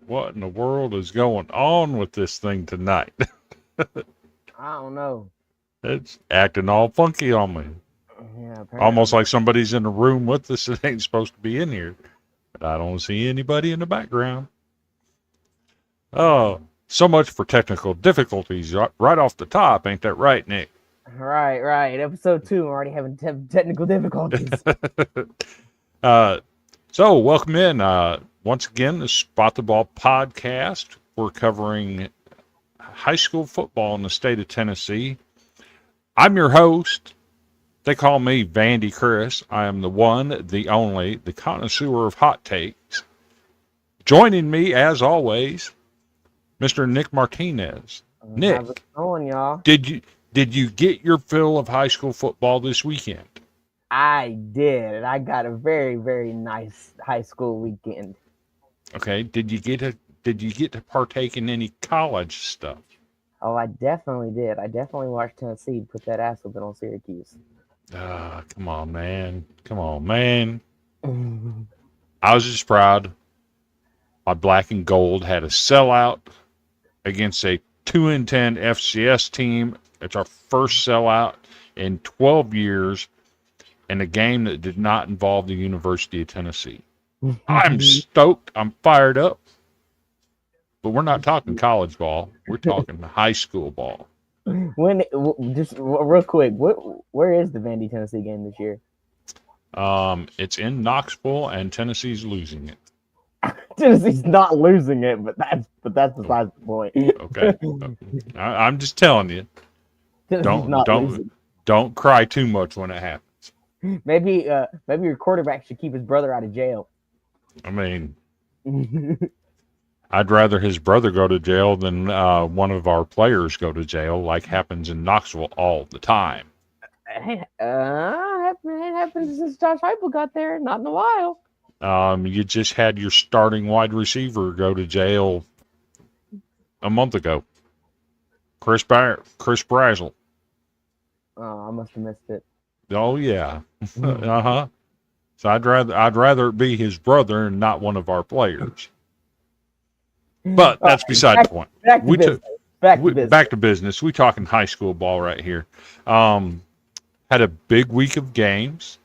What in the world is going on with this thing tonight? I don't know. It's acting all funky on me. Yeah, apparently. Almost like somebody's in the room with us that ain't supposed to be in here. But I don't see anybody in the background. Oh, so much for technical difficulties right off the top. Ain't that right, Nick? Right. Episode 2, I'm already having technical difficulties. So welcome in. Once again, the Spot the Ball podcast. We're covering high school football in the state of Tennessee. I'm your host. They call me Vandy Chris. I am the one, the only, the connoisseur of hot takes. Joining me, as always, Mr. Nick Martinez. Nick, How's it going, y'all? did you get your fill of high school football this weekend? I did, and I got a very, very nice high school weekend. Okay. Did you get to partake in any college stuff? Oh, I definitely did. I definitely watched Tennessee put that ass whooping on Syracuse. Come on, man. Come on, man. I was just proud. My black and gold had a sellout against a 2-10 FCS team. It's our first sellout in 12 years in a game that did not involve the University of Tennessee. I'm stoked. I'm fired up. But we're not talking college ball. We're talking high school ball. Just real quick, where is the Vandy Tennessee game this year? It's in Knoxville, and Tennessee's losing it. Tennessee's not losing it, but that's besides the point. Okay, I'm just telling you. Don't cry too much when it happens. Maybe your quarterback should keep his brother out of jail. I mean, I'd rather his brother go to jail than one of our players go to jail, like happens in Knoxville all the time. It happened since Josh Heupel got there. Not in a while. You just had your starting wide receiver go to jail a month ago. Chris Brazzle. Oh, I must have missed it. Oh yeah, So I'd rather it be his brother and not one of our players. But that's beside the point. Back to business. We talking high school ball right here. Had a big week of games.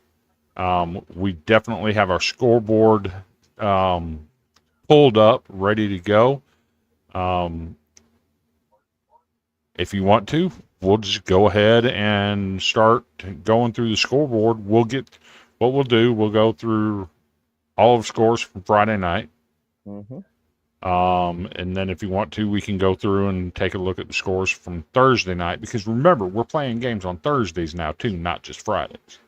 We definitely have our scoreboard pulled up, ready to go. If you want to, we'll just go ahead and start going through the scoreboard. We'll go through all of the scores from Friday night. Mm-hmm. And then if you want to, we can go through and take a look at the scores from Thursday night, because remember, we're playing games on Thursdays now too, not just Fridays.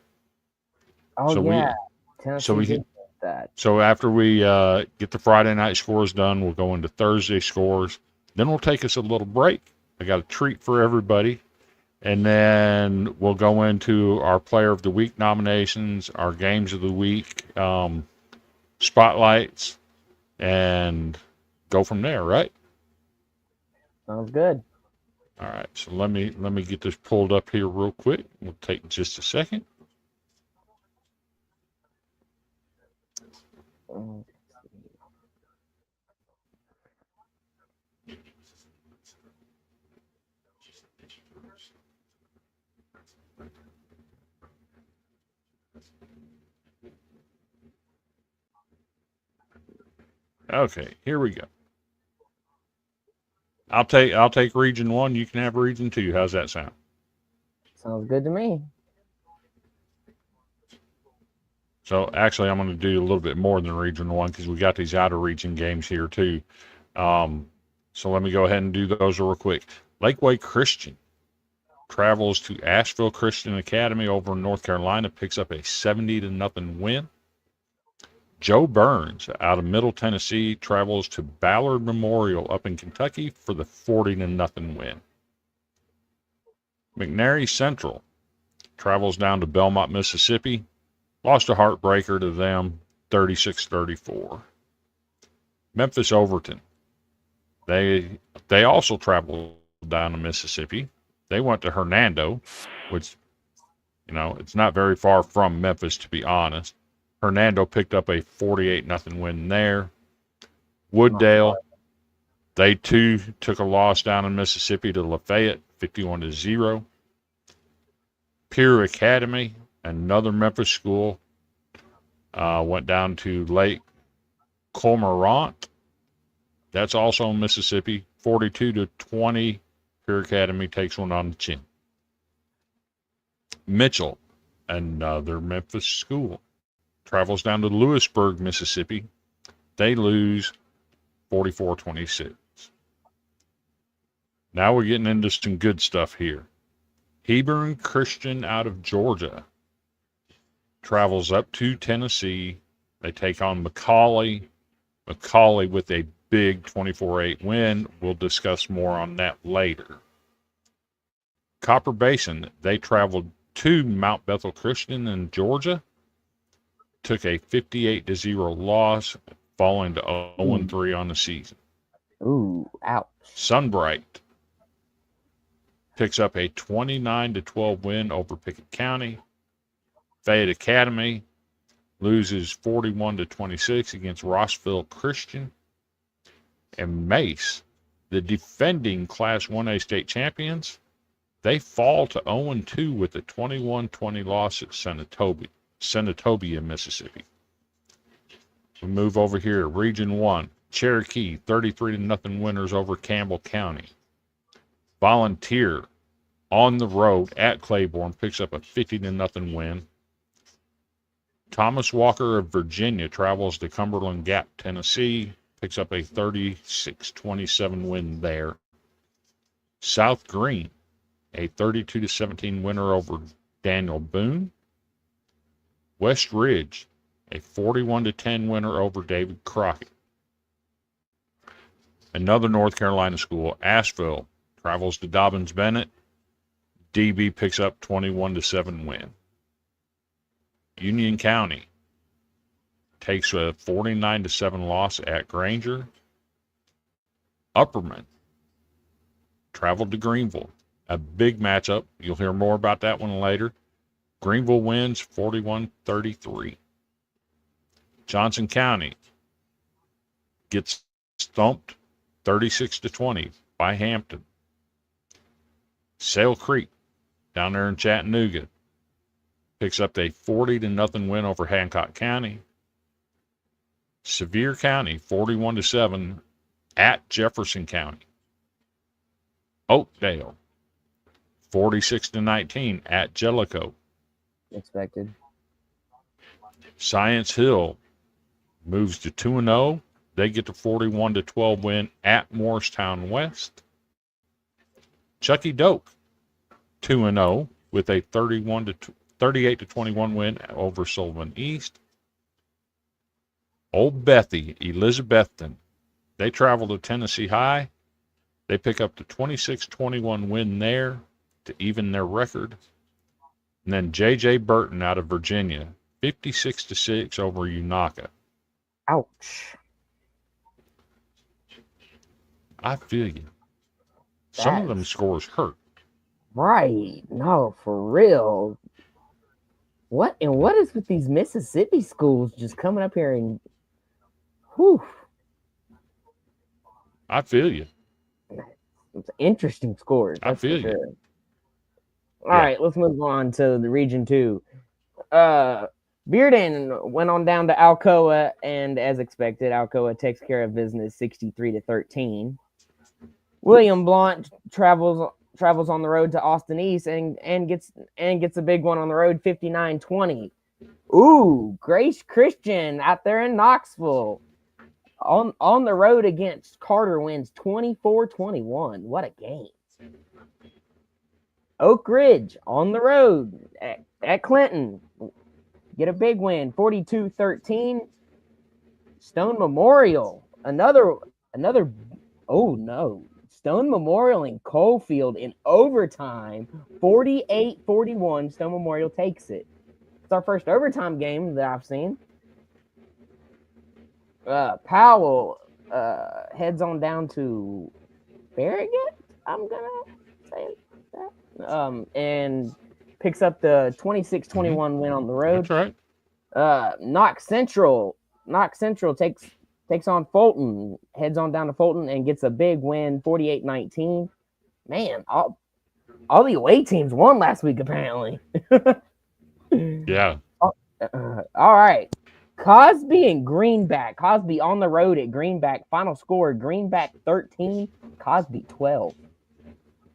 Oh, So yeah. So after we get the Friday night scores done, we'll go into Thursday scores. Then we'll take us a little break. I got a treat for everybody. And then we'll go into our Player of the Week nominations, our Games of the Week spotlights, and go from there, right? Sounds good. All right, so let me get this pulled up here real quick. We'll take just a second. Okay, here we go. I'll take region 1. You can have region 2. How's that sound? Sounds good to me. So actually, I'm going to do a little bit more than region 1 because we got these outer region games here too. So let me go ahead and do those real quick. Lakeway Christian travels to Asheville Christian Academy over in North Carolina, picks up a 70-0 win. Joe Burns out of Middle Tennessee travels to Ballard Memorial up in Kentucky for the 40-0 win. McNary Central travels down to Belmont, Mississippi. Lost a heartbreaker to them, 36-34. Memphis Overton. They also traveled down to Mississippi. They went to Hernando, which, it's not very far from Memphis, to be honest. Hernando picked up a 48-0 win there. Wooddale, they too took a loss down in Mississippi to Lafayette, 51-0. Pierre Academy, another Memphis school, went down to Lake Cormorant. That's also in Mississippi, 42-20. Pierre Academy takes one on the chin. Mitchell, another Memphis school, travels down to Lewisburg, Mississippi. They lose 44-26. Now we're getting into some good stuff here. Hebron Christian out of Georgia travels up to Tennessee. They take on McCallie. McCallie with a big 24-8 win. We'll discuss more on that later. Copper Basin, they traveled to Mount Bethel Christian in Georgia. Took a 58-0 loss, falling to 0-3 on the season. Ooh, ouch. Sunbright picks up a 29-12 win over Pickett County. Fayette Academy loses 41-26 against Rossville Christian. And Mace, the defending Class 1A state champions, they fall to 0-2 with a 21-20 loss at Senatobia, Mississippi. We move over here. Region 1, Cherokee, 33-0 winners over Campbell County. Volunteer on the road at Claiborne picks up a 50-0 win. Thomas Walker of Virginia travels to Cumberland Gap, Tennessee, picks up a 36-27 win there. South Green, a 32-17 winner over Daniel Boone. West Ridge, a 41-10 winner over David Crockett. Another North Carolina school, Asheville, travels to Dobbins Bennett. DB picks up 21-7 win. Union County takes a 49-7 loss at Granger. Upperman traveled to Greenville. A big matchup. You'll hear more about that one later. Greenville wins 41-33. Johnson County gets stumped 36-20 by Hampton. Sale Creek down there in Chattanooga picks up a 40-0 win over Hancock County. Sevier County 41-7 at Jefferson County. Oakdale 46-19 at Jellicoe. Expected. Science Hill moves to 2-0. They get the 41-12 win at Morristown West. Chucky Doak 2-0 with a 38-21 win over Sullivan East. Old Bethy, Elizabethton, they travel to Tennessee High. They pick up the 26-21 win there to even their record. And then J.J. Burton out of Virginia, 56-6 over Unaka. Ouch. I feel you. Some of them scores hurt. Right. No, for real. What is with these Mississippi schools just coming up here and whew. I feel you. It's interesting scores. I feel you. Sure. All right, let's move on to the Region 2. Bearden went on down to Alcoa, and as expected, Alcoa takes care of business 63-13. William Blount travels on the road to Austin East and gets a big one on the road, 59-20. Ooh, Grace Christian out there in Knoxville on the road against Carter wins 24-21. What a game. Oak Ridge on the road at Clinton get a big win, 42-13. Stone Memorial, another. Oh no. Stone Memorial in Coalfield in overtime, 48-41. Stone Memorial takes it. It's our first overtime game that I've seen. Powell heads on down to Farragut, I'm going to say that, and picks up the 26-21 win on the road. That's right. Knox Central takes on Fulton, heads on down to Fulton and gets a big win, 48-19. Man, all the away teams won last week, apparently. Yeah. All right. Cosby and Greenback. Cosby on the road at Greenback. Final score, Greenback 13, Cosby 12.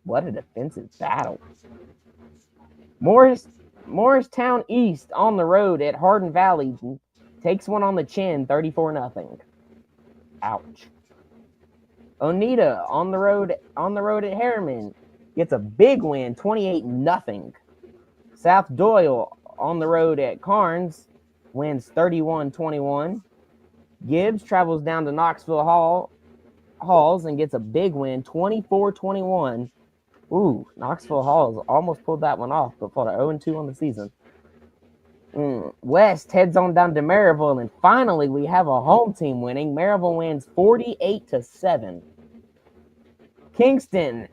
What a defensive battle. Morristown East on the road at Hardin Valley takes one on the chin, 34-0. Ouch. Oneida on the road at Harriman gets a big win, 28-0. South Doyle on the road at Carnes wins 31-21. Gibbs travels down to Knoxville Halls and gets a big win, 24-21. Ooh, Knoxville Halls almost pulled that one off, but fought a 0-2 on the season. West heads on down to Maryville, and finally we have a home team winning. Maryville wins 48-7. Kingston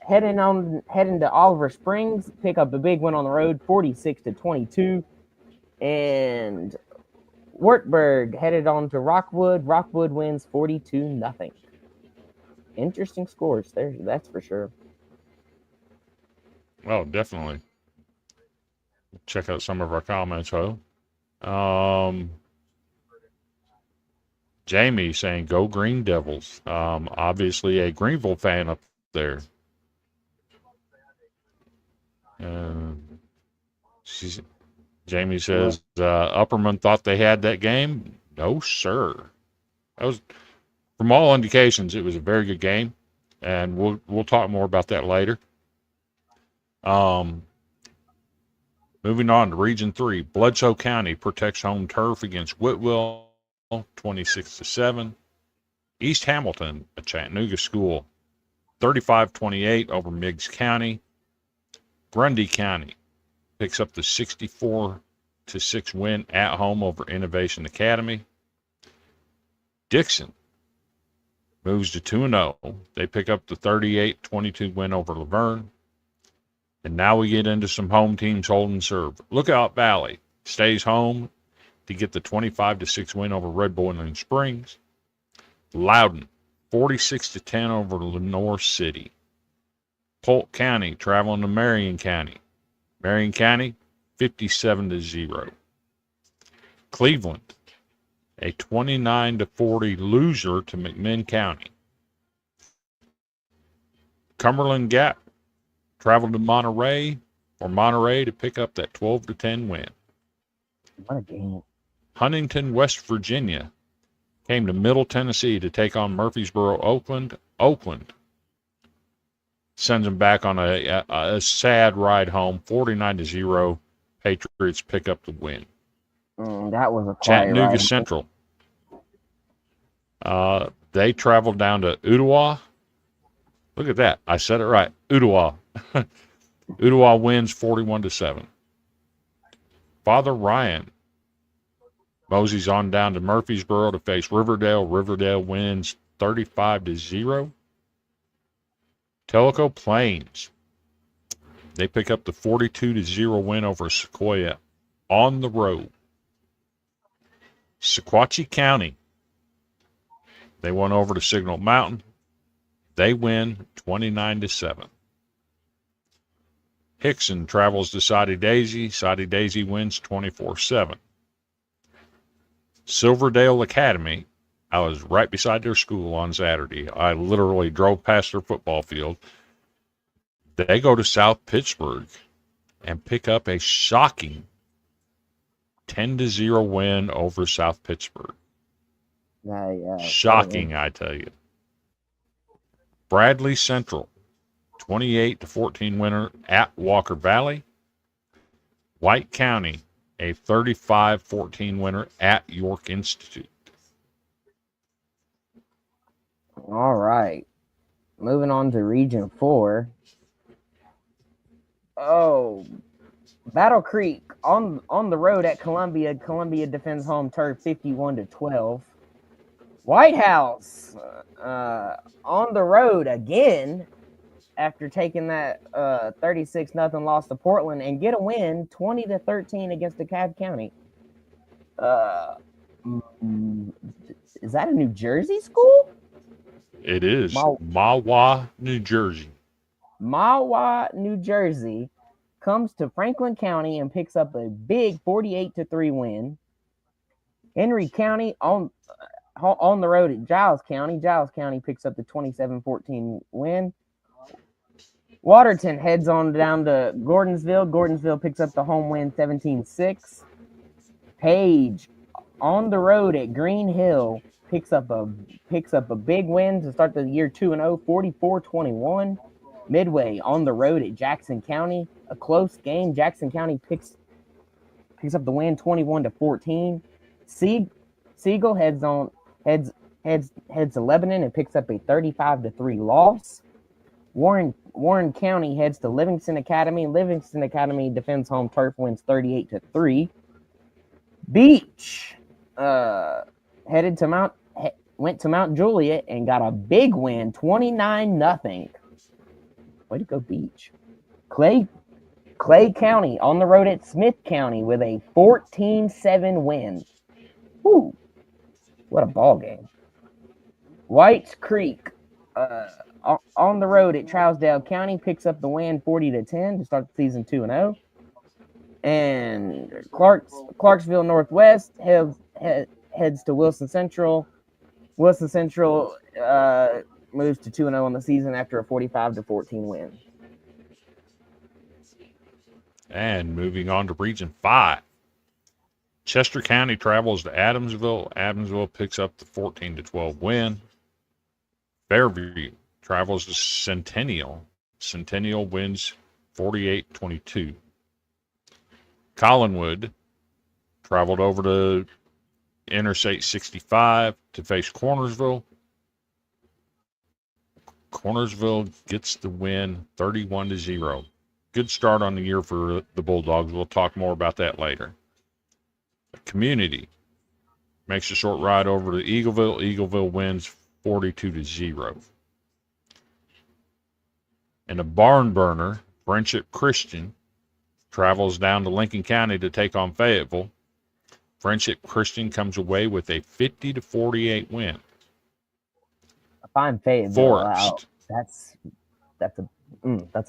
heading to Oliver Springs, pick up a big win on the road, 46-22. And Wartburg headed on to Rockwood. Rockwood wins 42-0. Interesting scores there, that's for sure. Oh, definitely. Check out some of our comments, Jamie saying, go Green Devils. Obviously a Greenville fan up there. Jamie says, Upperman thought they had that game. No, sir. That was, from all indications, it was a very good game, and we'll talk more about that later. Moving on to Region 3, Bledsoe County protects home turf against Whitwell, 26-7. East Hamilton, a Chattanooga school, 35-28 over Meigs County. Grundy County picks up the 64-6 win at home over Innovation Academy. Dixon moves to 2-0. They pick up the 38-22 win over Laverne. And now we get into some home teams holding serve. Lookout Valley stays home to get the 25-6 win over Red Boiling Springs. Loudon, 46-10 over Lenore City. Polk County traveling to Marion County. Marion County, 57-0. Cleveland, a 29-40 loser to McMinn County. Cumberland Gap traveled to Monterey to pick up that 12-10 win. What a game. Huntington, West Virginia came to Middle Tennessee to take on Murfreesboro, Oakland. Oakland sends them back on a sad ride home, 49-0. Patriots pick up the win. That was a Chattanooga ride. Central. They traveled down to Ottawa. Look at that. I said it right. Ottawa. Ottawa wins 41-7. Father Ryan moseys on down to Murfreesboro to face Riverdale. Riverdale wins 35-0. Tellico Plains. They pick up the 42-0 win over Sequoia on the road. Sequatchie County. They went over to Signal Mountain. They win 29-7. Hickson travels to Soddy Daisy. Soddy Daisy wins 24-7. Silverdale Academy. I was right beside their school on Saturday. I literally drove past their football field. They go to South Pittsburgh and pick up a shocking 10-0 win over South Pittsburgh. Shocking, I tell you. Bradley Central, 28-14 winner at Walker Valley. White County, a 35-14 winner at York Institute. All right. Moving on to Region 4. Oh, Battle Creek on the road at Columbia. Columbia defends home turf 51-12. White House on the road again after taking that 36-0 loss to Portland and get a win 20-13 against DeKalb County. Is that a New Jersey school? It is. Mahwah, New Jersey. Mahwah, New Jersey comes to Franklin County and picks up a big 48-3 win. Henry County on the road at Giles County. Giles County picks up the 27-14 win. Waterton heads on down to Gordonsville. Gordonsville picks up the home win 17-6. Page on the road at Green Hill picks up a big win to start the year 2-0, 44-21. Midway on the road at Jackson County, a close game. Jackson County picks up the win 21-14. Siegel heads to Lebanon and picks up a 35-3 loss. Warren County heads to Livingston Academy. Livingston Academy defends home turf, wins 38-3. Beach went to Mount Juliet and got a big win, 29-0. Way to go, Beach. Clay County on the road at Smith County with a 14-7 win. Woo! What a ball game. Whites Creek on the road at Trousdale County picks up the win 40-10 to start the season 2-0. And Clarksville Northwest heads to Wilson Central. Wilson Central moves to 2-0 on the season after a 45-14 win. And moving on to Region 5. Chester County travels to Adamsville. Adamsville picks up the 14-12 win. Fairview travels to Centennial. Centennial wins 48-22. Collinwood traveled over to Interstate 65 to face Cornersville. Cornersville gets the win 31-0. Good start on the year for the Bulldogs. We'll talk more about that later. Community makes a short ride over to Eagleville. Eagleville wins 42-0. And a barn burner, Friendship Christian, travels down to Lincoln County to take on Fayetteville. Friendship Christian comes away with a 50-48 win. I find Fayetteville Forest. That's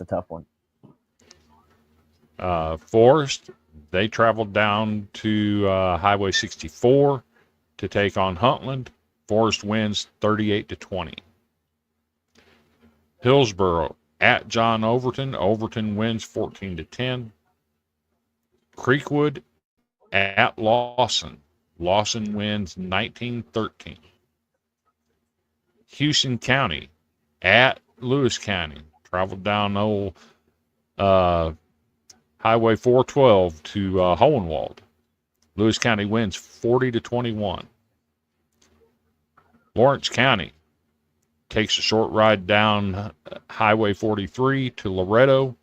a tough one. Forest, they traveled down to Highway 64 to take on Huntland. Forest wins 38-20. Hillsboro at John Overton. Overton wins 14-10. Creekwood at Lawson. Lawson wins 19-13. Houston County at Lewis County. Traveled down old Highway 412 to Hohenwald. Lewis County wins 40-21. Lawrence County takes a short ride down Highway 43 to Loretto.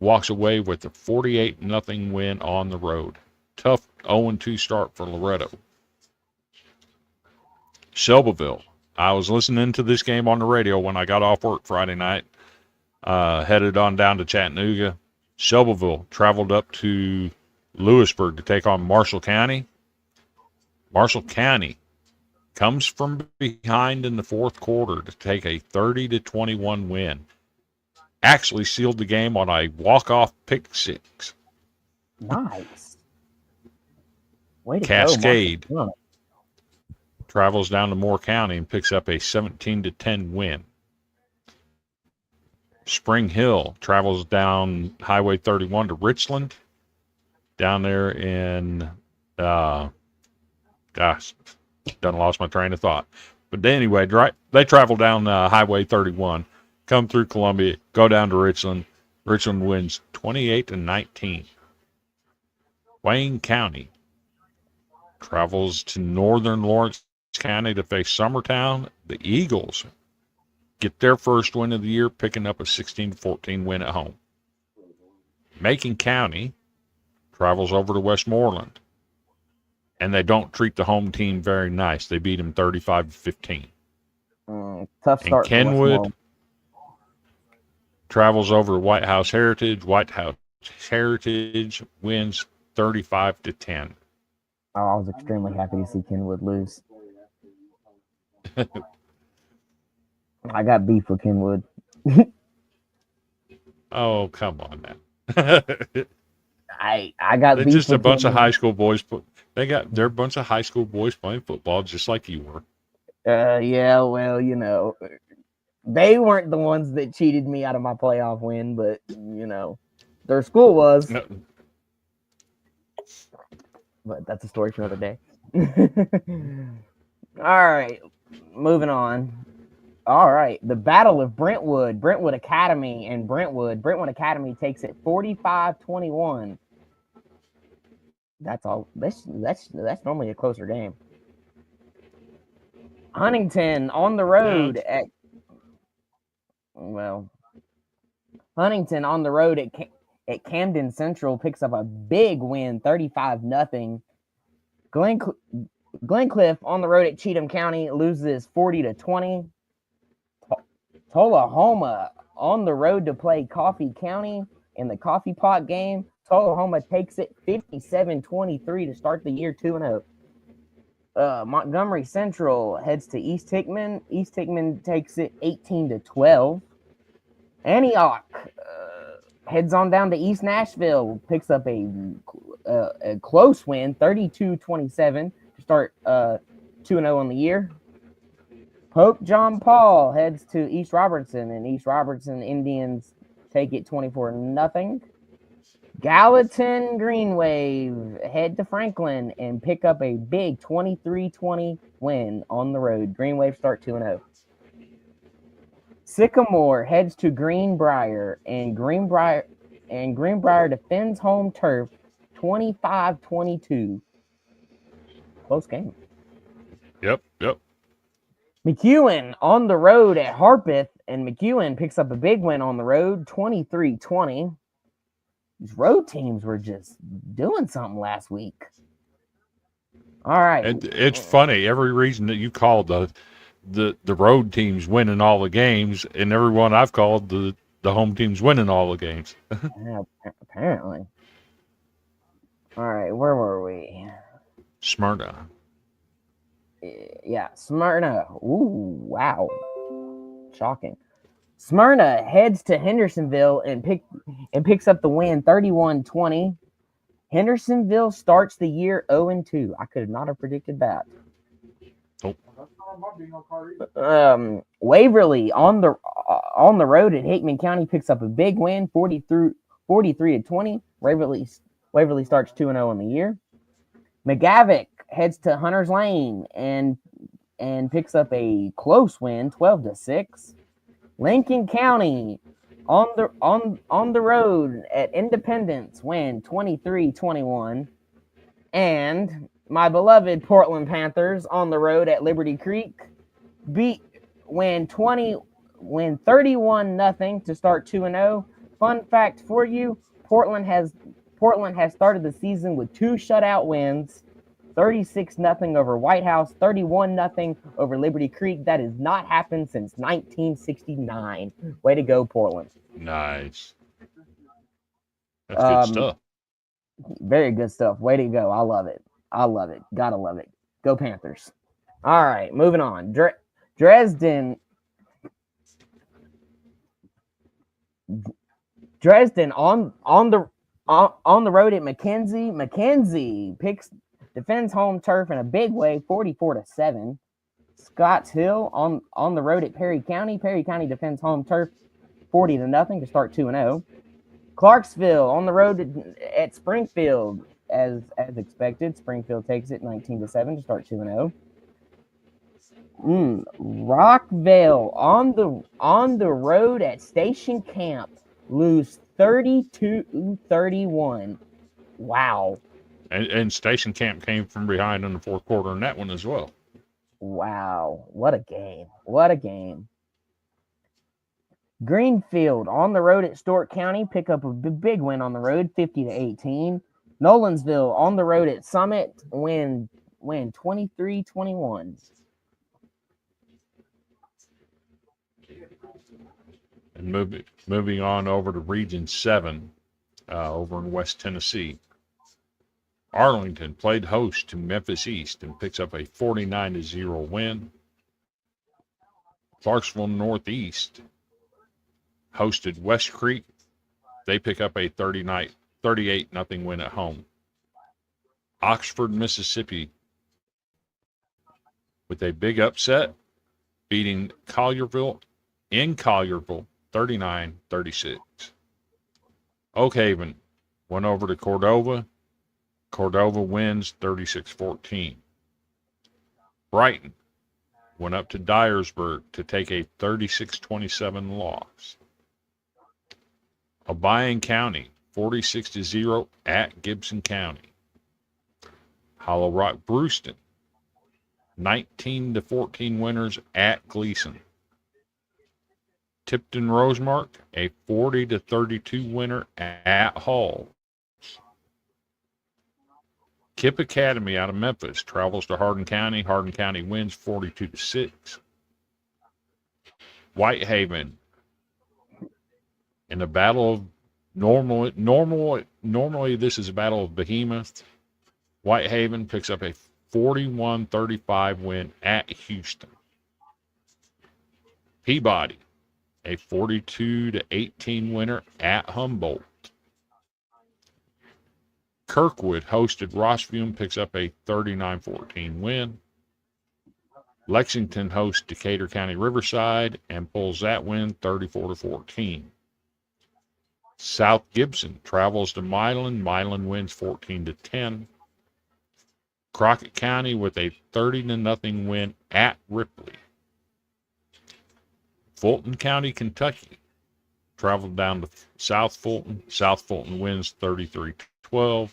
Walks away with a 48-0 win on the road. Tough 0-2 start for Loretto. Shelbyville. I was listening to this game on the radio when I got off work Friday night. Headed on down to Chattanooga. Shelbyville traveled up to Lewisburg to take on Marshall County. Marshall County comes from behind in the fourth quarter to take a 30-21 win. Actually sealed the game on a walk-off pick six. Nice. Way to Cascade go, travels down to Moore County and picks up a 17-10 win. Spring Hill travels down Highway 31 to Richland. Down there in, done lost my train of thought. But anyway, they travel down Highway 31, come through Columbia, go down to Richland. Richland wins 28-19. Wayne County travels to northern Lawrence County to face Summertown. The Eagles get their first win of the year, picking up a 16-14 win at home. Macon County travels over to Westmoreland, and they don't treat the home team very nice. They beat them 35-15. Tough start. And Kenwood travels over to White House Heritage. White House Heritage wins 35-10. Oh, I was extremely happy to see Kenwood lose. I got beef with Kenwood. Oh, come on now. I got They're beef just a with bunch of Kenwood. high school boys. They're a bunch of high school boys playing football just like you were. Yeah, well, They weren't the ones that cheated me out of my playoff win, but their school was. No, But that's a story for another day. All right, moving on. All right, the Battle of Brentwood, Brentwood Academy and Brentwood. Brentwood Academy takes it 45-21. That's all. That's normally a closer game. Huntington on the road Huntington on the road at Camden Central picks up a big win, 35-0. Glencliff on the road at Cheatham County loses 40-20. Tullahoma on the road to play Coffee County in the Coffee Pot game. Tullahoma takes it 57-23 to start the year 2-0. Montgomery Central heads to East Hickman. East Hickman takes it 18-12. Antioch heads on down to East Nashville, picks up a close win, 32-27 to start 2-0 on the year. Pope John Paul heads to East Robertson, and East Robertson Indians take it 24-0. Gallatin Green Wave head to Franklin and pick up a big 23-20 win on the road. Green Wave start 2-0. Sycamore heads to Greenbrier, and Greenbrier defends home turf 25-22. Close game. Yep. McEwen on the road at Harpeth, and McEwen picks up a big win on the road, 23-20. These road teams were just doing something last week. All right. It's funny. Every reason that you called the road teams winning all the games, and everyone I've called the home teams winning all the games. Yeah, apparently. All right, where were we? Smyrna. Yeah, Smyrna. Ooh, wow. Shocking. Smyrna heads to Hendersonville and picks up the win 31-20. Hendersonville starts the year 0-2. I could not have predicted that. Waverly on the road at Hickman County picks up a big win, 43-20. Waverly starts 2-0 on the year. McGavick heads to Hunters Lane and picks up a close win, 12-6. Lincoln County on the road at Independence win 23-21. And my beloved Portland Panthers on the road at Liberty Creek win 31-0 to start 2-0. Fun fact for you, Portland has started the season with 2 shutout wins, 36-0 over White House, 31-0 over Liberty Creek. That has not happened since 1969. Way to go, Portland. Nice. That's good stuff. Very good stuff. Way to go. I love it. Gotta love it. Go Panthers. All right, moving on. Dresden on the road at McKenzie. McKenzie defends home turf in a big way, 44-7. Scotts Hill on the road at Perry County. Perry County defends home turf 40-0 to start 2-0. Clarksville on the road at Springfield, as expected. Springfield takes it 19-7 to start 2-0. Rockville on the road at Station Camp lose 32-31. Wow. And Station Camp came from behind in the fourth quarter in that one as well. Wow. What a game. Greenfield on the road at Stork County pick up a big win on the road, 50-18. Nolensville on the road at Summit win 23-21. And moving on over to Region 7 over in West Tennessee. Arlington played host to Memphis East and picks up a 49-0 win. Clarksville Northeast hosted West Creek. They pick up a 38-0 win at home. Oxford, Mississippi, with a big upset, beating Collierville in Collierville, 39-36. Oak Haven went over to Cordova. Cordova wins 36-14. Brighton went up to Dyersburg to take a 36-27 loss. Obion County, 46-0 at Gibson County. Hollow Rock Brewston, 19-14 winners at Gleason. Tipton Rosemark, a 40-32 winner at Hall. Kip Academy out of Memphis travels to Hardin County. Hardin County wins 42-6. Whitehaven in a battle of normally this is a battle of behemoths. Whitehaven picks up a 41-35 win at Houston. Peabody, a 42-18 winner at Humboldt. Kirkwood hosted Rossview, picks up a 39-14 win. Lexington hosts Decatur County Riverside and pulls that win 34-14. South Gibson travels to Milan. Milan wins 14-10. Crockett County with a 30-0 win at Ripley. Fulton County, Kentucky traveled down to South Fulton. South Fulton wins 33-12.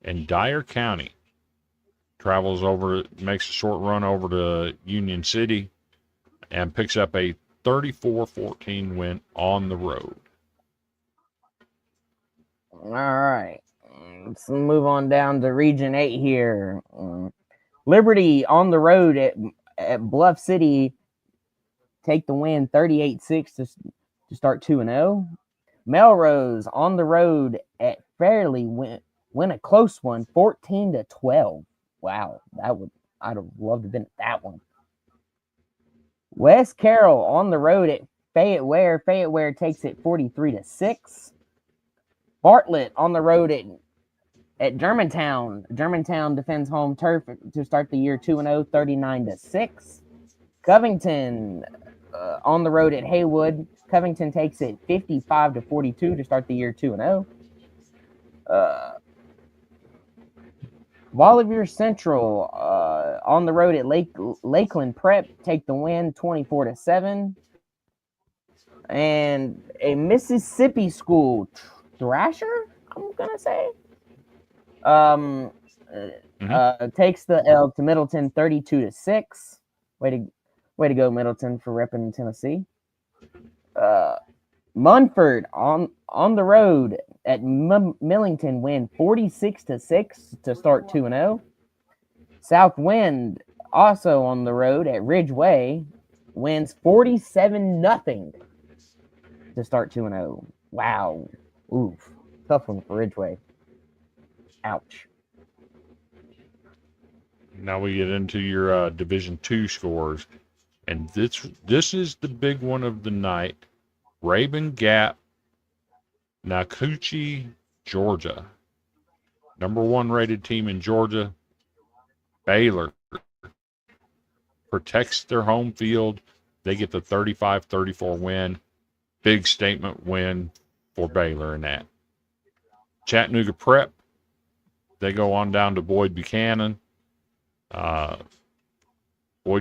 And Dyer County makes a short run over to Union City and picks up a 34-14 win on the road. All right. Let's move on down to Region 8 here. Liberty on the road at Bluff City take the win 38-6 to start 2-0. Melrose on the road at Fairleigh win a close one 14-12. Wow, I'd have loved to have been at that one. West Carroll on the road at Fayette Ware. Fayette Ware takes it 43-6. Bartlett on the road at Germantown. Germantown defends home turf to start the year 2-0, 39-6. Covington on the road at Haywood. Covington takes it 55-42 to start the year 2-0. Bolivar Central on the road at Lakeland Prep take the win 24-7. And a Mississippi school, Thrasher, I'm going to say, takes the L to Middleton 32-6. Way to go, Middleton, for repping Tennessee. Munford on the road at Millington win 46-6 to start 2-0. Southwind also on the road at Ridgeway wins 47-0 to start 2-0. Wow. Oof. Tough one for Ridgeway. Ouch. Now we get into your Division II scores. And this is the big one of the night. Rabun Gap, Nacoochee, Georgia. Number 1 rated team in Georgia. Baylor protects their home field. They get the 35-34 win. Big statement win for Baylor in that. Chattanooga Prep, they go on down to Boyd Buchanan. Boyd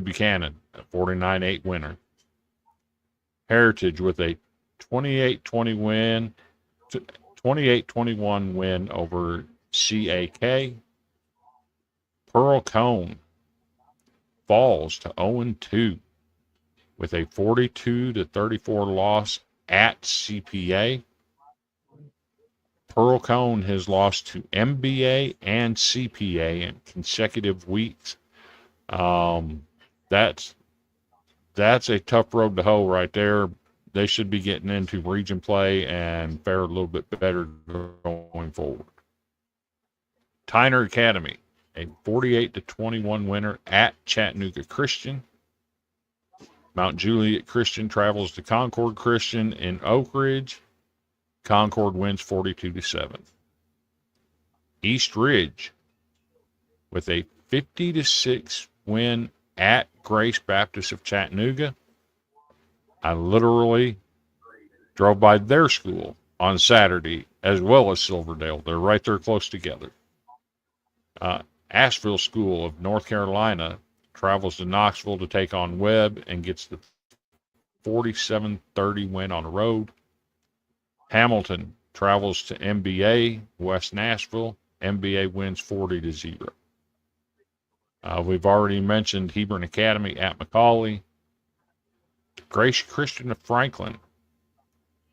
Buchanan, a 49-8 winner. Heritage with a 28-21 win over CAK. Pearl Cone falls to 0-2 with a 42-34 loss at CPA. Pearl Cone has lost to MBA and CPA in consecutive weeks. That's a tough road to hoe right there. They should be getting into region play and fare a little bit better going forward. Tyner Academy, a 48-21 winner at Chattanooga Christian. Mount Juliet Christian travels to Concord Christian in Oak Ridge. Concord wins 42-7. East Ridge with a 50-6 win at Grace Baptist of Chattanooga. I literally drove by their school on Saturday as well as Silverdale. They're right there close together. Asheville School of North Carolina travels to Knoxville to take on Webb and gets the 47-30 win on the road. Hamilton travels to MBA, West Nashville. MBA wins 40-0. We've already mentioned Hebron Academy at McCallie. Grace Christian of Franklin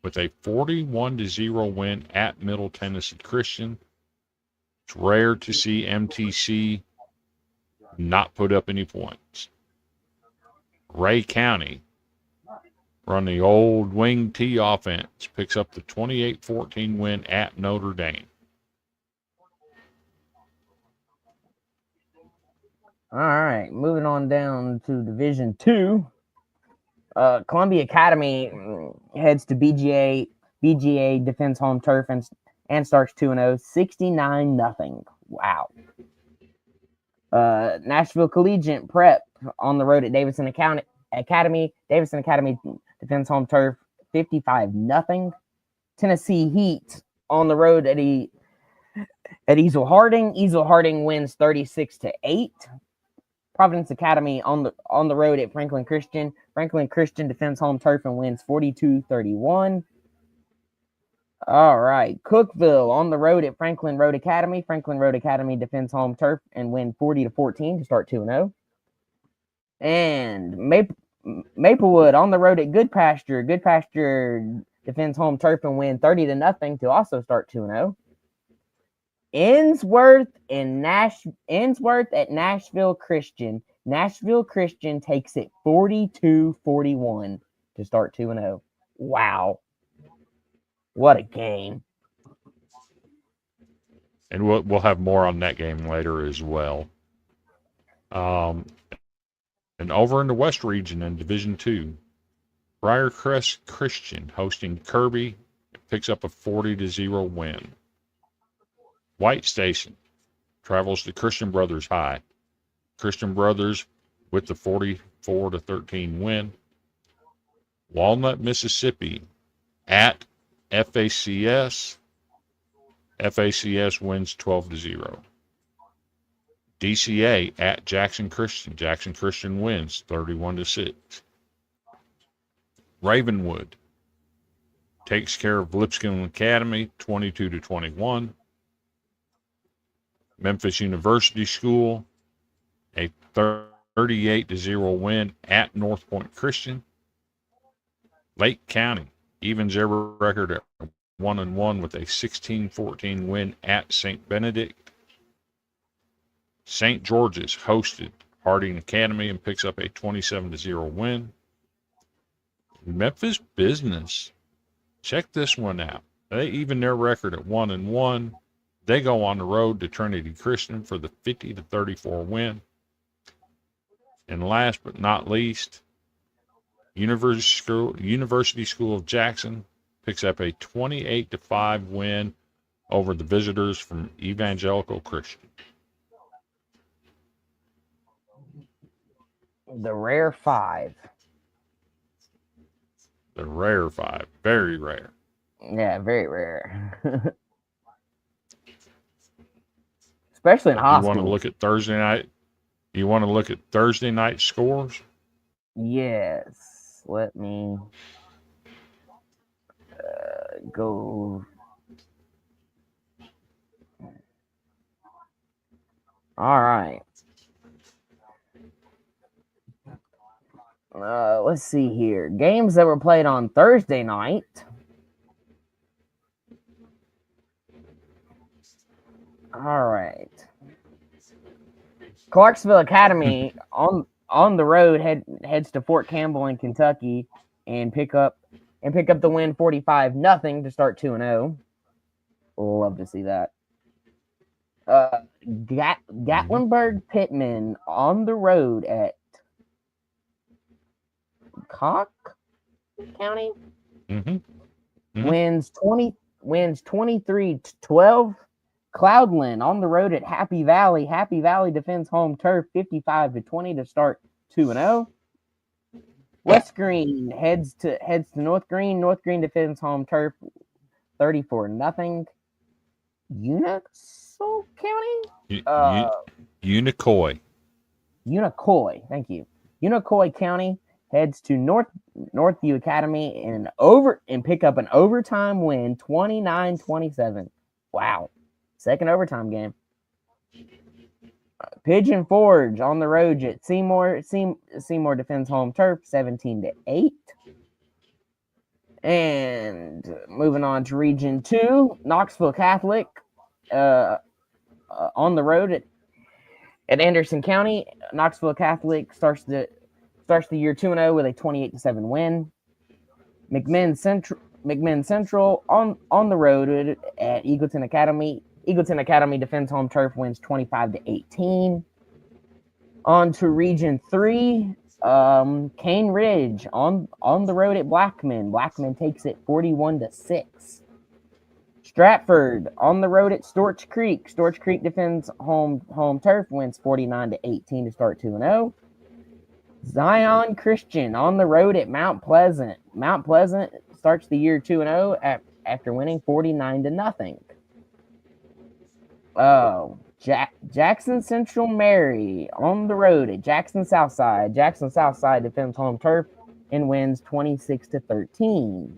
with a 41-0 win at Middle Tennessee Christian. It's rare to see MTC not put up any points. Ray County, run the old wing T offense, picks up the 28-14 win at Notre Dame. All right, moving on down to Division II. Columbia Academy heads to BGA. BGA defends home turf and starts 2-0, 69-0. Wow. Nashville Collegiate Prep on the road at Davidson Academy. Davidson Academy defends home turf, 55-0. Tennessee Heat on the road at Easel Harding. Easel Harding wins 36-8. Providence Academy on the road at Franklin Christian. Franklin Christian defends home turf and wins 42-31. All right. Cookeville on the road at Franklin Road Academy. Franklin Road Academy defends home turf and win 40-14 to start 2-0. And Maplewood on the road at Good Pasture. Good Pasture defends home turf and win 30-0 to also start 2-0. Innsworth at Nashville Christian. Nashville Christian takes it 42-41 to start 2-0. Wow. What a game. And we'll have more on that game later as well. And over in the West region in Division II, Briarcrest Christian hosting Kirby picks up a 40-0 win. White Station travels to Christian Brothers High. Christian Brothers with the 44-13 win. Walnut, Mississippi at FACS. FACS wins 12-0. DCA at Jackson Christian. Jackson Christian wins 31-6. Ravenwood takes care of Lipscomb Academy 22-21. Memphis University School, a 38-0 win at North Point Christian. Lake County evens their record at 1-1 with a 16-14 win at St. Benedict. St. George's hosted Harding Academy and picks up a 27-0 win. Memphis Business, check this one out. They even their record at 1-1. They go on the road to Trinity Christian for the 50-34 win. And last but not least, University School of Jackson picks up a 28-5 win over the visitors from Evangelical Christian. The rare five. The rare five. Very rare. Yeah, very rare. Especially in high school. You want to look at Thursday night? You want to look at Thursday night scores? Yes. Let me go. All right. Let's see here. Games that were played on Thursday night. All right. Clarksville Academy on the road heads to Fort Campbell in Kentucky and pick up the win 45-0 to start 2-0. Love to see that. Gatlinburg Pittman on the road at Cock County wins 23-12. Cloudland on the road at Happy Valley. Happy Valley defends home turf 55-20 to start 2-0. West Green heads to North Green. North Green defends home turf 34-0. Unicoi County? Unicoi. Unicoi, thank you. Unicoi County heads to Northview Academy and pick up an overtime win, 29-27. Wow. Second overtime game. Pigeon Forge on the road at Seymour. Seymour defends home turf 17-8. And moving on to Region 2, Knoxville Catholic on the road at Anderson County. Knoxville Catholic starts the year 2-0 with a 28-7 win. McMinn Central on the road at Eagleton Academy. Eagleton Academy defends home turf, wins 25-18. On to Region 3, Cane Ridge on the road at Blackman. Blackman takes it 41-6. Stratford on the road at Storch Creek. Storch Creek defends home turf, wins 49-18 to start 2-0. Zion Christian on the road at Mount Pleasant. Mount Pleasant starts the year 2-0 after winning 49-0. Jackson Central Mary on the road at Jackson Southside. Jackson Southside defends home turf and wins 26-13.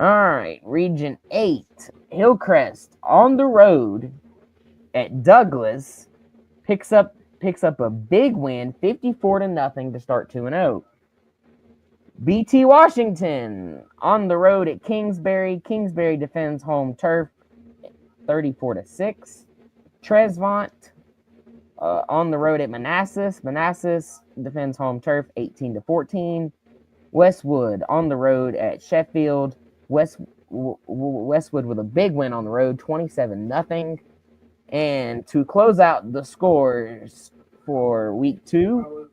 All right, Region 8, Hillcrest on the road at Douglas picks up a big win, 54-0 to start 2-0. BT Washington on the road at Kingsbury. Kingsbury defends home turf 34-6. Tresvant on the road at Manassas. Manassas defends home turf 18-14. Westwood on the road at Sheffield. Westwood with a big win on the road, 27-0. And to close out the scores for week 2,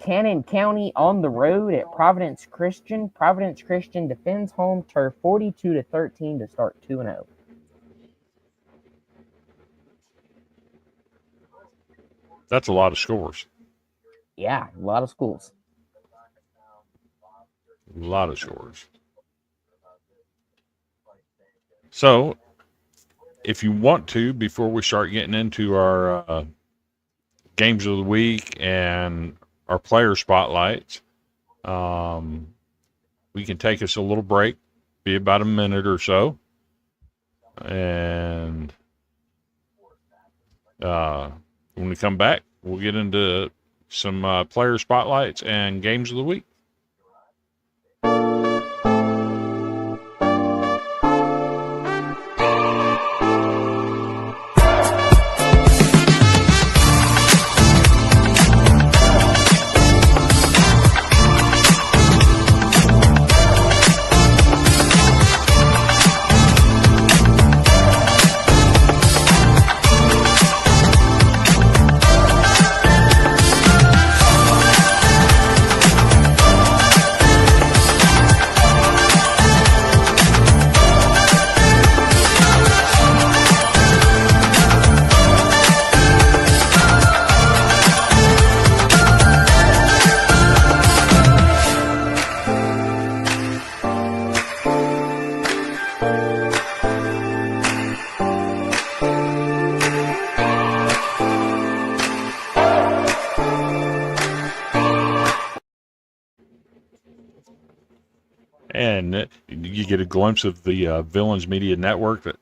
Cannon County on the road at Providence Christian. Providence Christian defends home turf 42-13 to start 2-0. That's a lot of scores. Yeah, a lot of schools. A lot of scores. So, if you want to, before we start getting into our games of the week and our player spotlights, we can take us a little break, be about a minute or so, and when we come back, we'll get into some player spotlights and games of the week. And you get a glimpse of the Villains Media Network that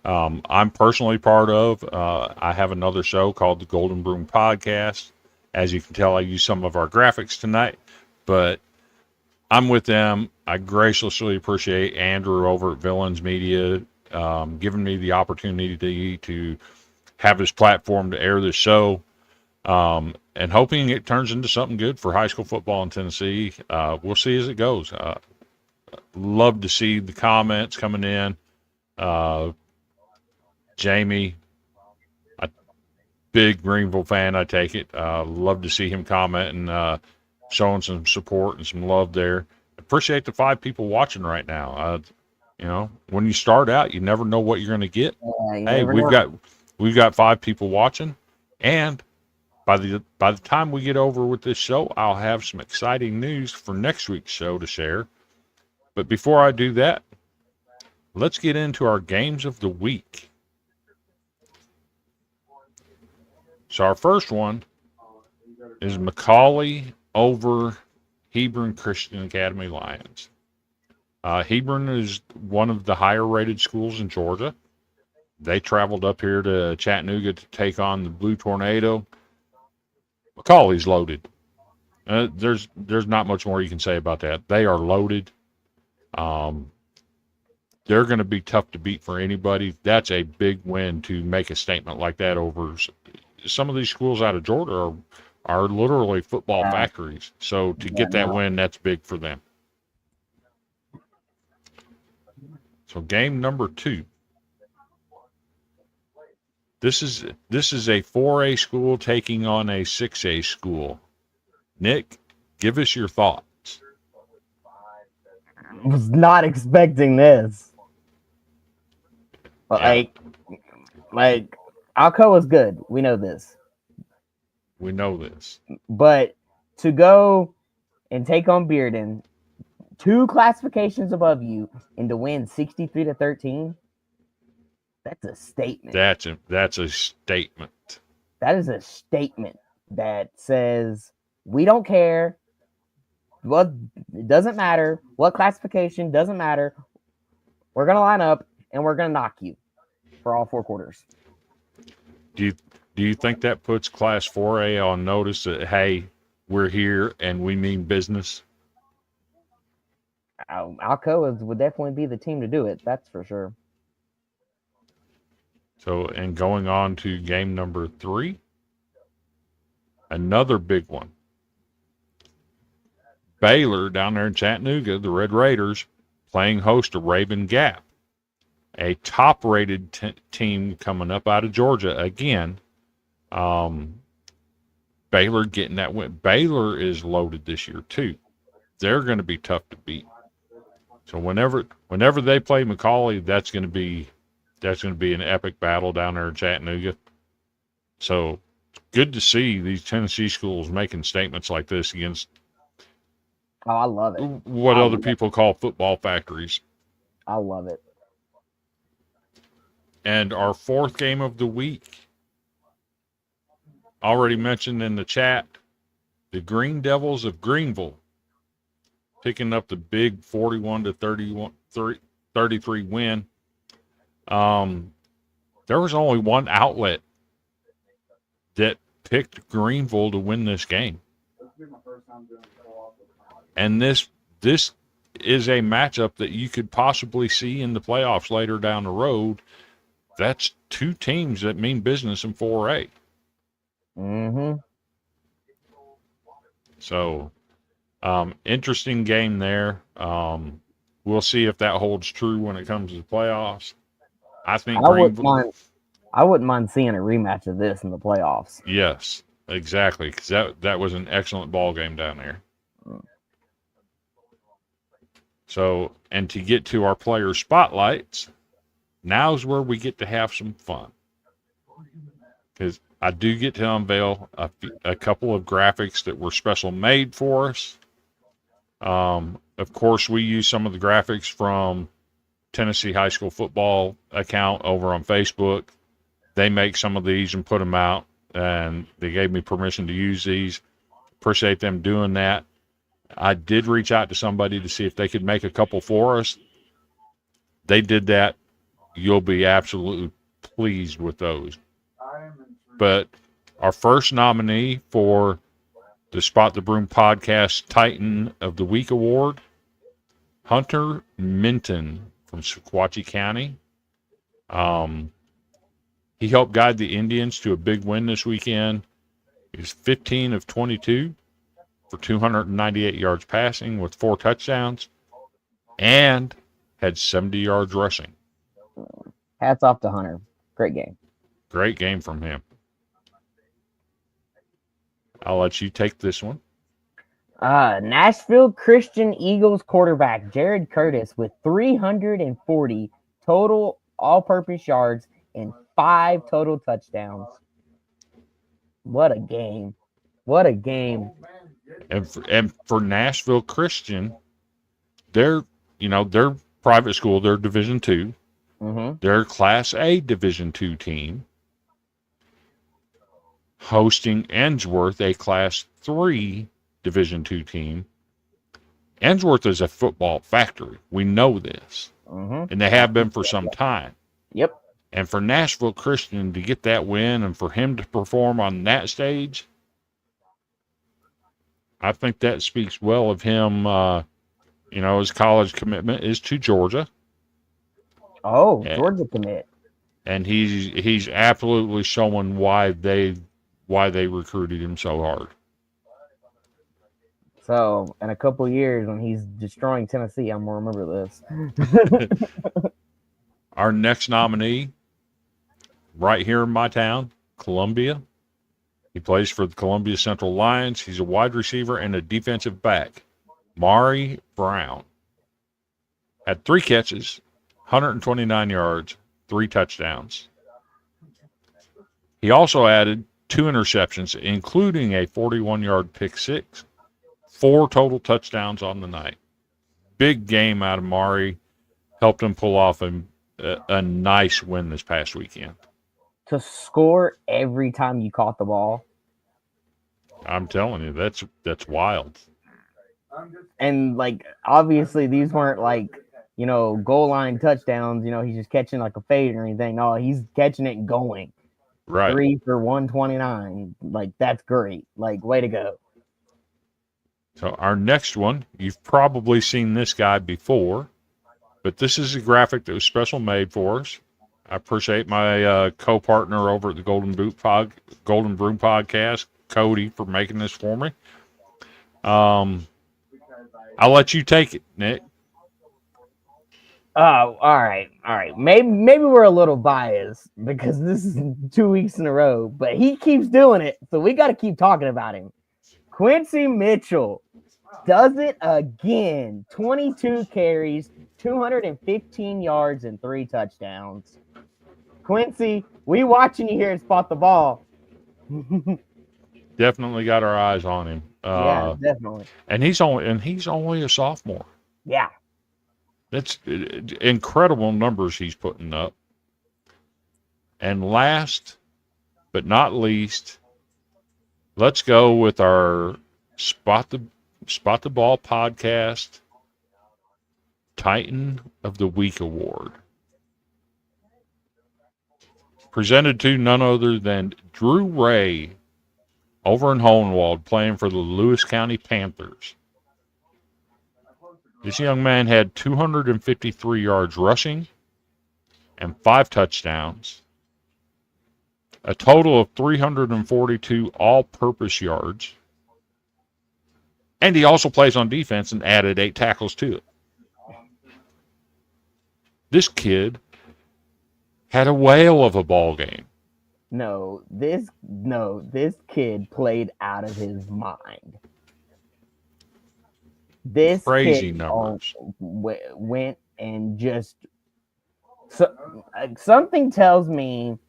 I'm personally part of. I have another show called the Golden Broom Podcast. As you can tell, I use some of our graphics tonight, but I'm with them. I graciously appreciate Andrew over at Villains Media giving me the opportunity to have this platform to air this show, and hoping it turns into something good for high school football in Tennessee. We'll see as it goes. Love to see the comments coming in. Jamie, a big Greenville fan, I take it. Love to see him comment and showing some support and some love there. Appreciate the 5 people watching right now. When you start out, you never know what you're going to get. Hey, we've got 5 people watching, and by the time we get over with this show, I'll have some exciting news for next week's show to share. But before I do that, let's get into our games of the week. So our first one is McCallie over Hebron Christian Academy Lions. Hebron is one of the higher rated schools in Georgia. They traveled up here to Chattanooga to take on the Blue Tornado. McCallie's loaded. There's not much more you can say about that. They are loaded. They're going to be tough to beat for anybody. That's a big win to make a statement like that over some of these schools out of Georgia are literally football factories. So to get that win, that's big for them. So game number 2. This is a 4A school taking on a 6A school. Nick, give us your thoughts. Was not expecting this. Like Alcoa's good. We know this. We know this. But to go and take on Bearden, 2 classifications above you, and to win 63-13, that's a statement. That's a statement. That is a statement that says we don't care. What it doesn't matter. What classification doesn't matter. We're gonna line up and we're gonna knock you for all 4 quarters. Do you think that puts Class 4A on notice that, hey, we're here and we mean business? Alcoa would definitely be the team to do it. That's for sure. So, and going on to game number 3, another big one. Baylor down there in Chattanooga, the Red Raiders, playing host to Raven Gap, a top-rated team coming up out of Georgia again. Baylor getting that win. Baylor is loaded this year too. They're going to be tough to beat. So whenever they play McCallie, that's going to be an epic battle down there in Chattanooga. So good to see these Tennessee schools making statements like this against I love it. What other people call football factories. I love it. And our 4th game of the week, already mentioned in the chat, the Green Devils of Greenville picking up the big 41-33 win. There was only one outlet that picked Greenville to win this game. And this is a matchup that you could possibly see in the playoffs later down the road. That's 2 teams that mean business in 4A. Mm-hmm. So, interesting game there. We'll see if that holds true when it comes to the playoffs. I think I wouldn't mind seeing a rematch of this in the playoffs. Yes, exactly, because that was an excellent ball game down there. So, and to get to our player spotlights, now's where we get to have some fun. Because I do get to unveil a couple of graphics that were special made for us. Of course, we use some of the graphics from Tennessee High School Football account over on Facebook. They make some of these and put them out, and they gave me permission to use these. Appreciate them doing that. I did reach out to somebody to see if they could make a couple for us. They did that. You'll be absolutely pleased with those. But our first nominee for the Spot the Broom Podcast Titan of the Week Award, Hunter Minton from Sequatchie County. He helped guide the Indians to a big win this weekend. He was 15 of 22 for 298 yards passing with 4 touchdowns and had 70 yards rushing. Hats off to Hunter. Great game. Great game from him. I'll let you take this one. Nashville Christian Eagles quarterback Jared Curtis with 340 total all-purpose yards and 5 total touchdowns. What a game. What a game. And for Nashville Christian, they're they're private school, they're Division II. Mm-hmm. They're Class A Division II team hosting Edgeworth, a Class 3 Division II team. Edgeworth is a football factory. We know this. Mm-hmm. And they have been for some time. Yep. And for Nashville Christian to get that win and for him to perform on that stage, I think that speaks well of him. His college commitment is to Georgia. Oh, Georgia commit. And he's absolutely showing why they recruited him so hard. So, in a couple of years, when he's destroying Tennessee, I'm going to remember this. Our next nominee, right here in my town, Columbia. He plays for the Columbia Central Lions. He's a wide receiver and a defensive back. Mari Brown had 3 catches, 129 yards, 3 touchdowns. He also added 2 interceptions, including a 41-yard pick six, 4 total touchdowns on the night. Big game out of Mari. Helped him pull off a nice win this past weekend. To score every time you caught the ball. I'm telling you, that's wild. And, obviously these weren't, goal line touchdowns. He's just catching, a fade or anything. No, he's catching it and going. Right. 3 for 129. That's great. Way to go. So our next one, you've probably seen this guy before, but this is a graphic that was special made for us. I appreciate my co-partner over at the Golden Broom podcast, Cody, for making this for me. I'll let you take it, Nick. Oh, all right. Maybe we're a little biased because this is 2 weeks in a row, but he keeps doing it, so we got to keep talking about him. Quincy Mitchell does it again. 22 carries, 215 yards, and 3 touchdowns. Quincy, we watching you here and spot the ball. Definitely got our eyes on him. Yeah, definitely. And he's only a sophomore. Yeah. That's incredible numbers he's putting up. And last but not least, let's go with our Spot the Ball podcast Titan of the Week award. Presented to none other than Drew Ray over in Hohenwald playing for the Lewis County Panthers. This young man had 253 yards rushing and 5 touchdowns, a total of 342 all-purpose yards, and he also plays on defense and added 8 tackles to it. This kid had a whale of a ball game. No, this kid played out of his mind. This crazy kid numbers. Went and just something tells me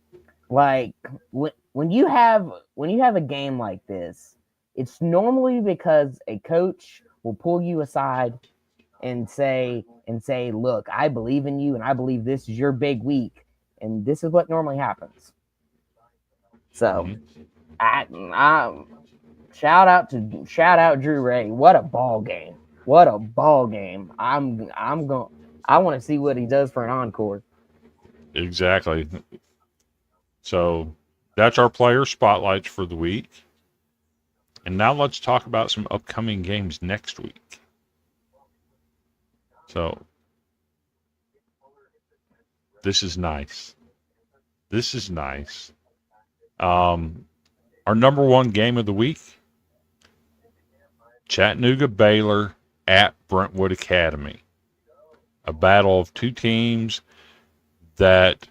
when you have a game like this, it's normally because a coach will pull you aside and say, look, I believe in you and I believe this is your big week, and this is what normally happens. So, I shout out Drew Ray. What a ball game! What a ball game! I want to see what he does for an encore. Exactly. So that's our player spotlights for the week. And now let's talk about some upcoming games next week. So this is nice. Our number 1 game of the week, Chattanooga Baylor at Brentwood Academy. A battle of 2 teams that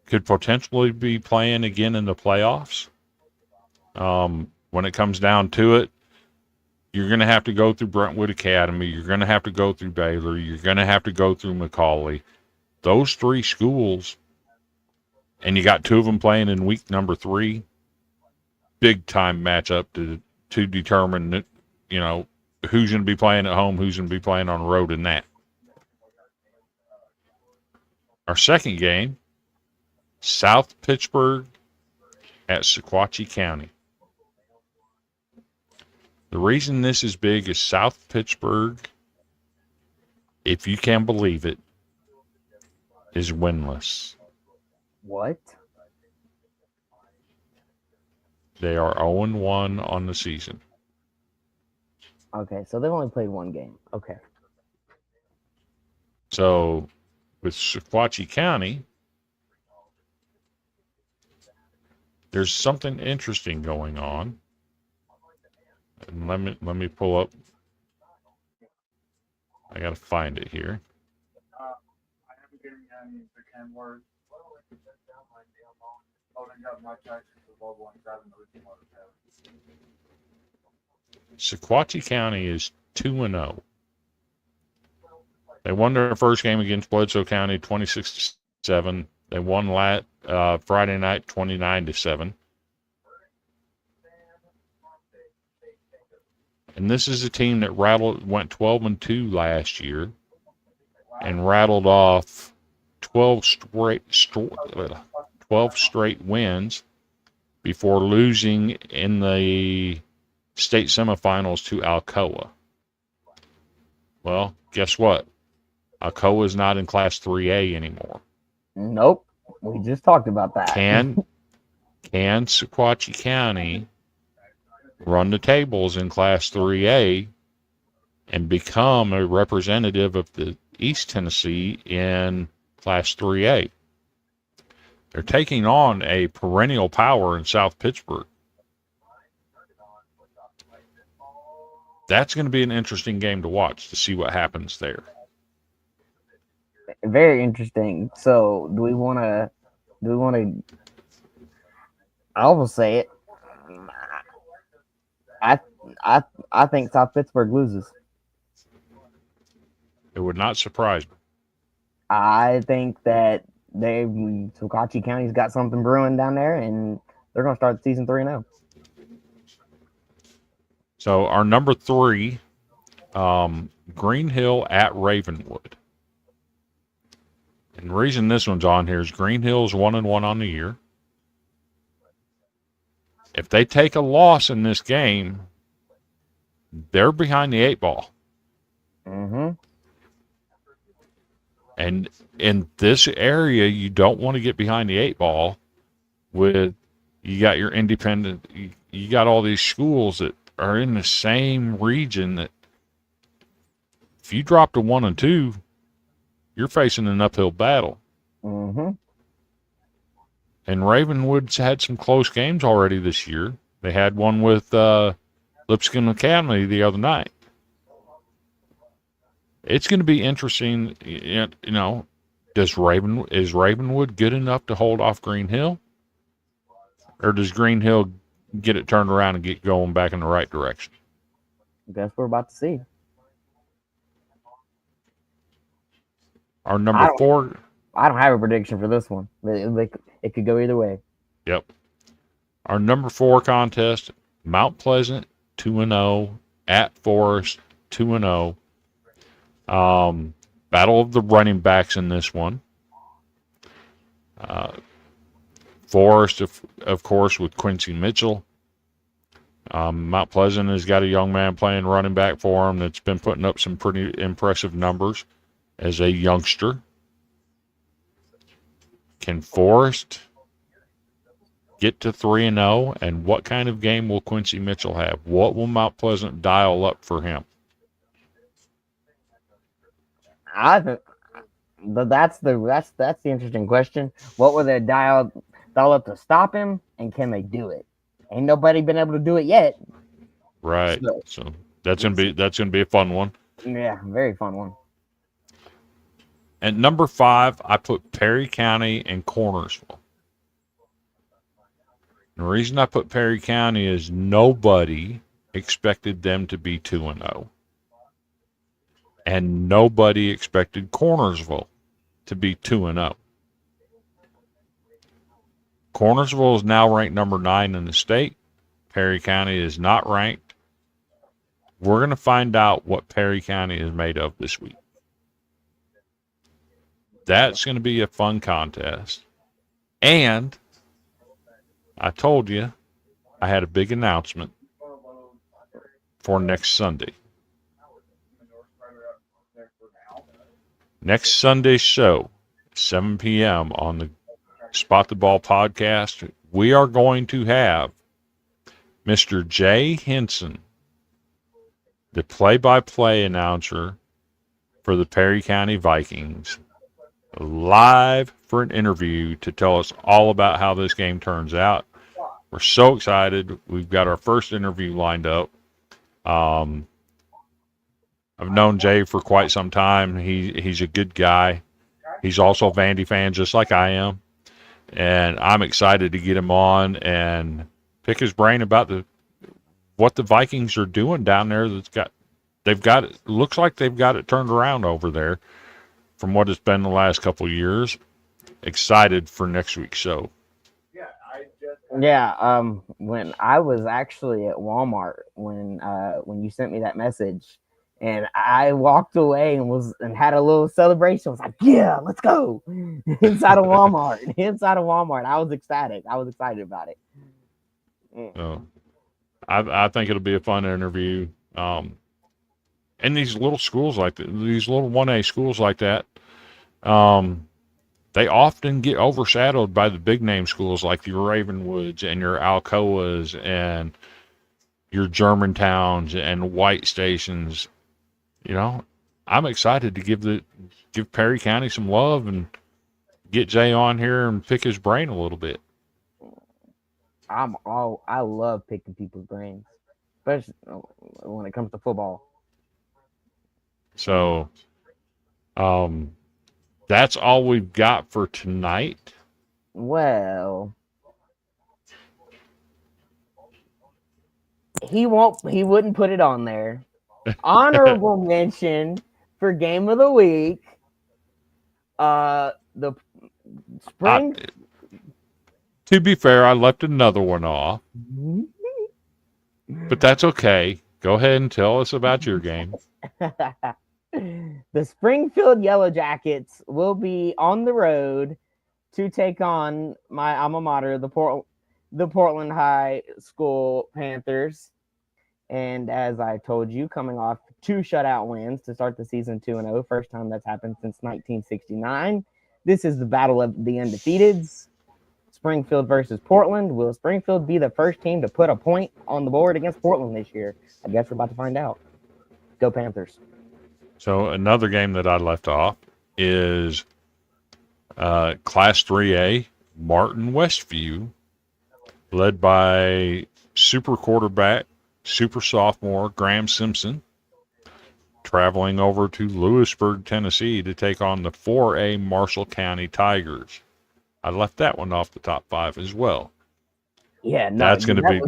could potentially be playing again in the playoffs. When it comes down to it, you're going to have to go through Brentwood Academy. You're going to have to go through Baylor. You're going to have to go through McCallie. Those 3 schools, and you got 2 of them playing in week number 3, big time matchup to determine, you know, who's going to be playing at home, who's going to be playing on the road in that. Our second game, South Pittsburgh at Sequatchie County. The reason this is big is South Pittsburgh, if you can believe it, is winless. What? They are 0-1 on the season. Okay, so they've only played one game. Okay. So with Sequatchie County, there's something interesting going on. And let me pull up. I gotta find it here. Sequatchie County is 2-0. They won their first game against Bledsoe County 26-7. They won Friday night 29-7. And this is a team that went 12-2 last year and rattled off 12 straight wins before losing in the state semifinals to Alcoa. Well, guess what? Alcoa is not in Class 3A anymore. Nope. We just talked about that. Can Sequatchie County run the tables in Class 3A and become a representative of the East Tennessee in Class 3A? They're taking on a perennial power in South Pittsburgh. That's going to be an interesting game to watch to see what happens there. Very interesting. So, do we want to? I will say it. I think South Pittsburgh loses. It would not surprise me. I think that Sequatchie County's got something brewing down there, and they're going to start the season 3-0. So our number 3, Green Hill at Ravenwood. And the reason this one's on here is Green Hill's 1-1 on the year. If they take a loss in this game, they're behind the 8 ball. Mm-hmm. And in this area, you don't want to get behind the 8 ball with, you got your independent, you got all these schools that are in the same region that if you drop to 1 and 2, you're facing an uphill battle. Mm-hmm. And Ravenwood's had some close games already this year. They had one with Lipscomb Academy the other night. It's going to be interesting. You know, is Ravenwood good enough to hold off Green Hill, or does Green Hill get it turned around and get going back in the right direction? I guess we're about to see. Our number 4. I don't have a prediction for this one. It could go either way. Yep. Our number 4 contest, Mount Pleasant 2-0 at Forest 2-0. Battle of the running backs in this one. Forest, of course, with Quincy Mitchell. Mount Pleasant has got a young man playing running back for him that's been putting up some pretty impressive numbers as a youngster. Can Forest get to 3-0? And what kind of game will Quincy Mitchell have? What will Mount Pleasant dial up for him? I think that's the interesting question. What will they dial up to stop him, and can they do it? Ain't nobody been able to do it yet. Right. So that's gonna be a fun one. Yeah, very fun one. At number 5, I put Perry County and Cornersville. The reason I put Perry County is nobody expected them to be 2-0. And nobody expected Cornersville to be 2-0. Cornersville is now ranked number 9 in the state. Perry County is not ranked. We're going to find out what Perry County is made of this week. That's going to be a fun contest. And I told you I had a big announcement for next Sunday. Next Sunday's show, 7 p.m. on the Spot the Ball podcast, we are going to have Mr. Jay Henson, the play-by-play announcer for the Perry County Vikings, live for an interview to tell us all about how this game turns out. We're so excited. We've got our first interview lined up. I've known Jay for quite some time. He's a good guy. He's also a Vandy fan, just like I am. And I'm excited to get him on and pick his brain about what the Vikings are doing down there. Looks like they've got it turned around over there from what it's been the last couple of years. Excited for next week's show. Yeah, when I was actually at Walmart when you sent me that message, and I walked away and had a little celebration. I was like, "Yeah, let's go!" inside of Walmart. I was ecstatic. I was excited about it. So, I think it'll be a fun interview. And these little schools like these little 1A schools like that, they often get overshadowed by the big name schools like your Ravenwoods and your Alcoas and your Germantowns and White Stations. You know, I'm excited to give Perry County some love and get Jay on here and pick his brain a little bit. I love picking people's brains, especially when it comes to football. So, that's all we've got for tonight. Well, he wouldn't put it on there. Honorable mention for game of the week. The spring. To be fair, I left another one off, but that's okay. Go ahead and tell us about your game. The Springfield Yellow Jackets will be on the road to take on my alma mater, the Portland High School Panthers. And as I told you, coming off 2 shutout wins to start the season 2-0, first time that's happened since 1969. This is the battle of the undefeateds. Springfield versus Portland. Will Springfield be the first team to put a point on the board against Portland this year? I guess we're about to find out. Go Panthers. So another game that I left off is Class 3A, Martin Westview, led by super quarterback, super sophomore Graham Simpson, traveling over to Lewisburg, Tennessee to take on the 4A Marshall County Tigers. I left that one off the top 5 as well. Yeah, no, that's going to be.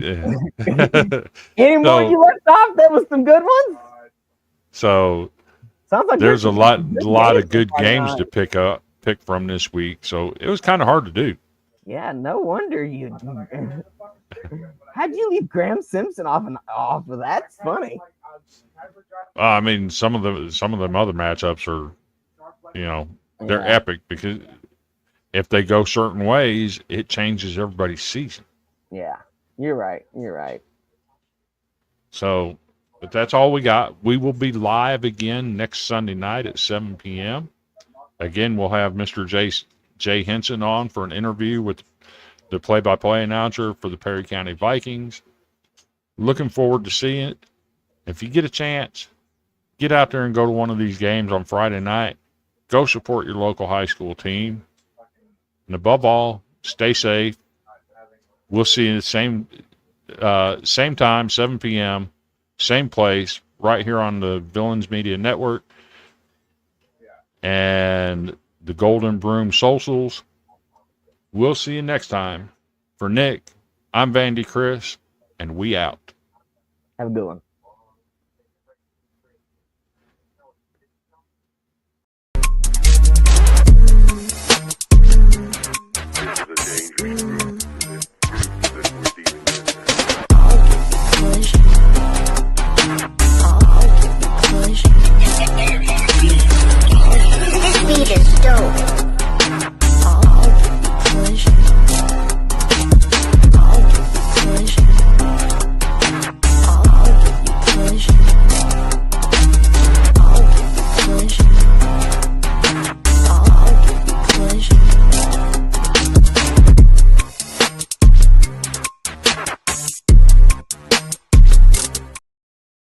Any more you left off? That was some good ones. So sounds like there's a lot of good games to pick from this week. So it was kind of hard to do. Yeah, no wonder you. How'd you leave Graham Simpson off of that? That's funny. I mean, some of them other matchups are, they're epic because if they go certain ways, it changes everybody's season. Yeah, you're right. So, but that's all we got. We will be live again next Sunday night at 7 p.m. Again, we'll have Mr. Jay Henson on for an interview with the play-by-play announcer for the Perry County Vikings. Looking forward to seeing it. If you get a chance, get out there and go to one of these games on Friday night. Go support your local high school team. And above all, stay safe. We'll see you the same time, 7 p.m., same place, right here on the Villains Media Network and the Golden Broom Socials. We'll see you next time. For Nick, I'm Vandy Chris, and we out. Have a good one.